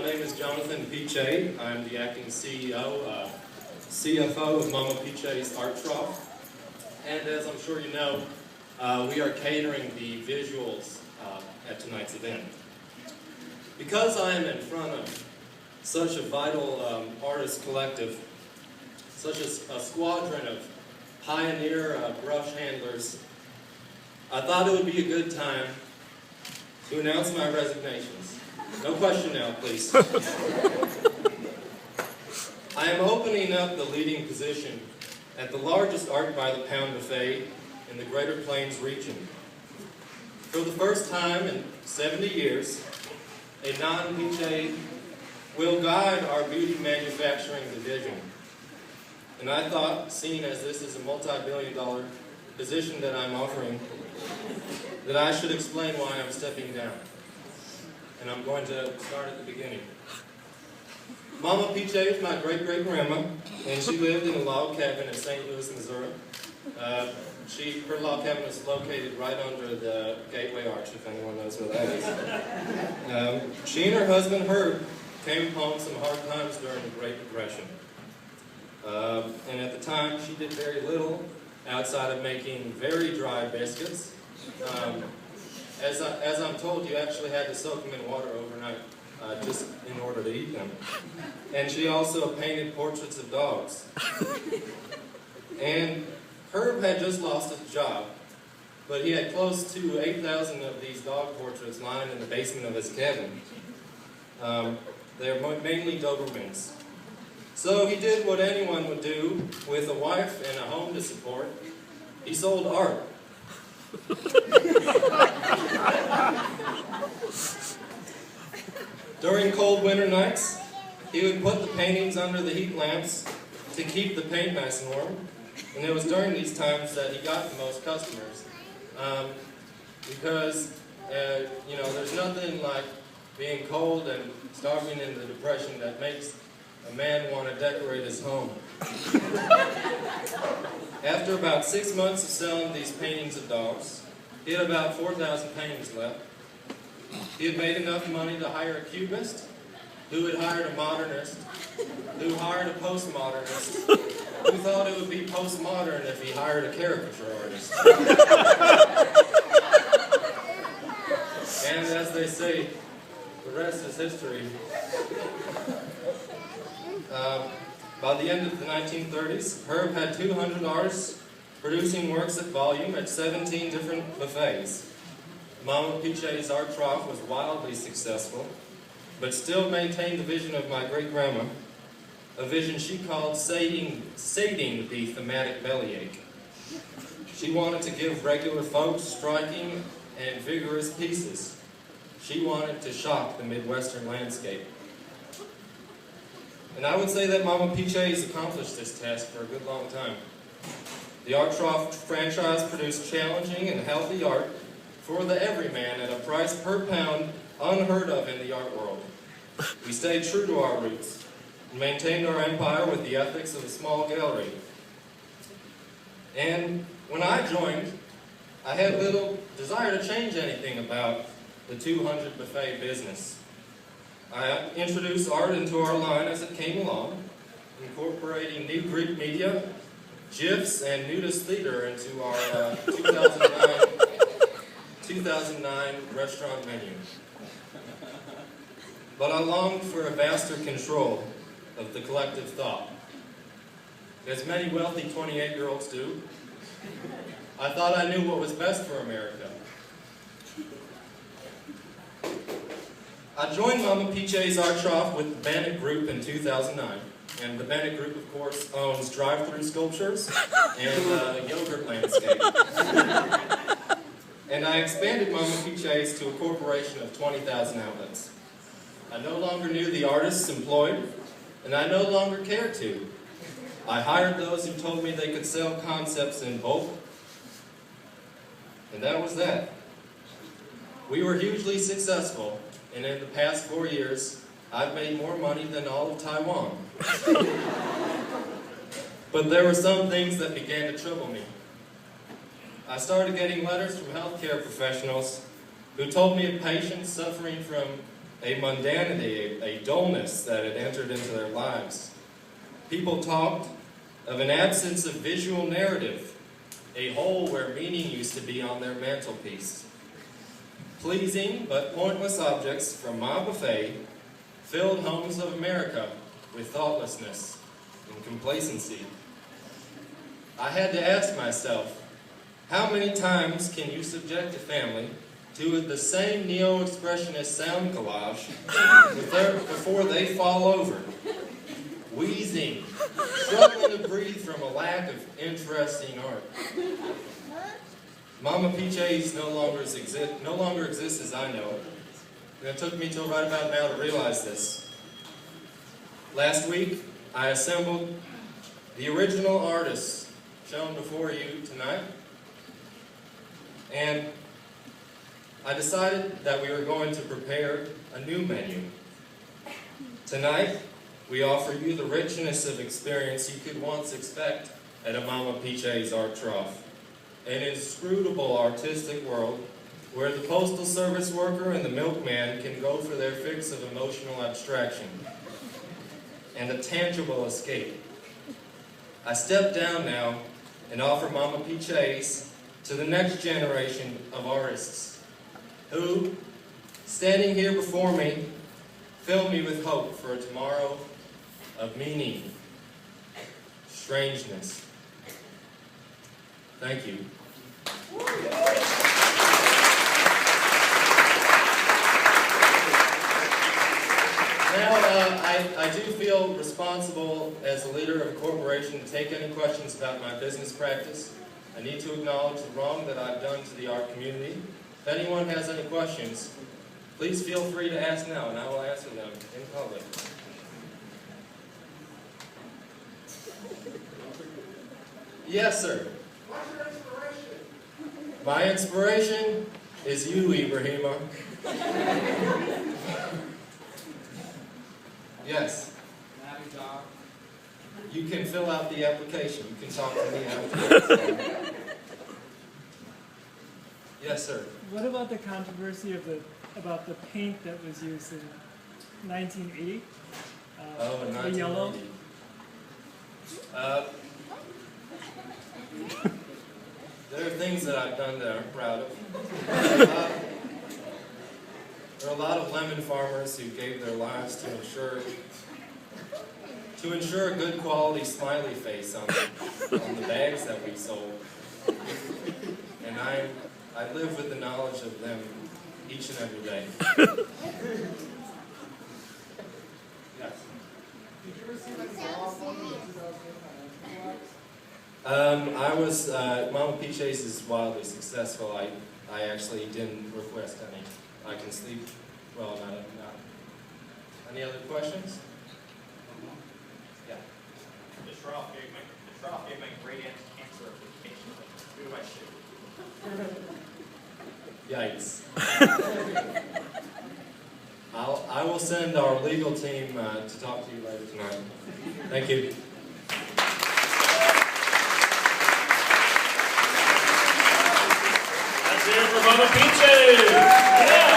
name is Jonathan Peaché. I'm the acting CEO, CFO of Mama Peaché's Art Trough. And as I'm sure you know, we are catering the visuals at tonight's event. Because I am in front of such a vital artist collective, such a squadron of pioneer brush handlers, I thought it would be a good time to announce my resignations. No question now, please. I am opening up the leading position at the largest Art by the Pound buffet in the Greater Plains region. For the first time in 70 years, a non-Peaché will guide our beauty manufacturing division. And I thought, seeing as this is a multi-billion-dollar position that I'm offering, that I should explain why I'm stepping down. And I'm going to start at the beginning. Mama Peaché is my great-great-grandma, and she lived in a log cabin in St. Louis, Missouri. Her log cabin is located right under the Gateway Arch, if anyone knows where that is. She and her husband, Herb, came upon some hard times during the Great Depression. And at the time, she did very little outside of making very dry biscuits. As I'm told, you actually had to soak them in water overnight just in order to eat them. And she also painted portraits of dogs. And Herb had just lost his job, but he had close to 8,000 of these dog portraits lying in the basement of his cabin. They're mainly Dobermans. So he did what anyone would do with a wife and a home to support. He sold art. During cold winter nights, he would put the paintings under the heat lamps to keep the paint nice and warm. And it was during these times that he got the most customers. Because, there's nothing like being cold and starving in the Depression that makes a man want to decorate his home. After about 6 months of selling these paintings of dogs, he had about 4,000 paintings left. He had made enough money to hire a cubist, who had hired a modernist, who hired a postmodernist, who thought it would be postmodern if he hired a caricature artist. And as they say, the rest is history. By the end of the 1930s, Herb had 200 artists producing works at volume at 17 different buffets. Mama Peaché's Art Trough was wildly successful, but still maintained the vision of my great-grandma, a vision she called sating the thematic bellyache. She wanted to give regular folks striking and vigorous pieces. She wanted to shock the Midwestern landscape. And I would say that Mama Peaché has accomplished this task for a good long time. The Art Trough franchise produced challenging and healthy art for the everyman at a price per pound unheard of in the art world. We stayed true to our roots and maintained our empire with the ethics of a small gallery. And when I joined, I had little desire to change anything about the 200 buffet business. I introduced art into our line as it came along, incorporating new Greek media, GIFs, and nudist theater into our 2009 restaurant menu. But I longed for a vaster control of the collective thought. As many wealthy 28-year-olds do, I thought I knew what was best for America. I joined Mama Peaché's Art Trough with the Bennett Group in 2009. And the Bennett Group, of course, owns drive-through sculptures and yogurt landscape. And I expanded Mama Peaché's to a corporation of 20,000 outlets. I no longer knew the artists employed, and I no longer cared to. I hired those who told me they could sell concepts in bulk, and that was that. We were hugely successful, and in the past 4 years, I've made more money than all of Taiwan. But there were some things that began to trouble me. I started getting letters from healthcare professionals who told me of patients suffering from a mundanity, a dullness that had entered into their lives. People talked of an absence of visual narrative, a hole where meaning used to be on their mantelpiece. Pleasing but pointless objects from my buffet filled homes of America with thoughtlessness and complacency. I had to ask myself, how many times can you subject a family to the same neo-expressionist sound collage before they fall over, wheezing, struggling to breathe from a lack of interesting art? Mama Peaché's no longer exists as I know it. And it took me till right about now to realize this. Last week, I assembled the original artists shown before you tonight, and I decided that we were going to prepare a new menu. Tonight, we offer you the richness of experience you could once expect at a Mama Peaché's art trough. An inscrutable artistic world where the postal service worker and the milkman can go for their fix of emotional abstraction and a tangible escape. I step down now and offer Mama Peaché's to the next generation of artists who, standing here before me, fill me with hope for a tomorrow of meaning, strangeness. Thank you. Now, I do feel responsible as a leader of a corporation to take any questions about my business practice. I need to acknowledge the wrong that I've done to the art community. If anyone has any questions, please feel free to ask now, and I will answer them in public. Yes, sir. What's your inspiration? My inspiration is you, Ibrahima. Yes. You can fill out the application. You can talk to me afterwards. Yes, sir. What about the controversy about the paint that was used in 1980? Oh, in the yellow. 1980. There are things that I've done that I'm proud of. There are a lot of lemon farmers who gave their lives to ensure a good quality smiley face on the bags that we sold. And I live with the knowledge of them each and every day. Yes. Did you receive any award in 2009? Mama Peaché's is wildly successful. I actually didn't request any. I can sleep well about it now. Any other questions? Yeah. The trough gave my great answer application. Who do I shoot? Yikes. I will send our legal team to talk to you later tonight. Thank you. Let's hear it for Mama Peaché. Yeah.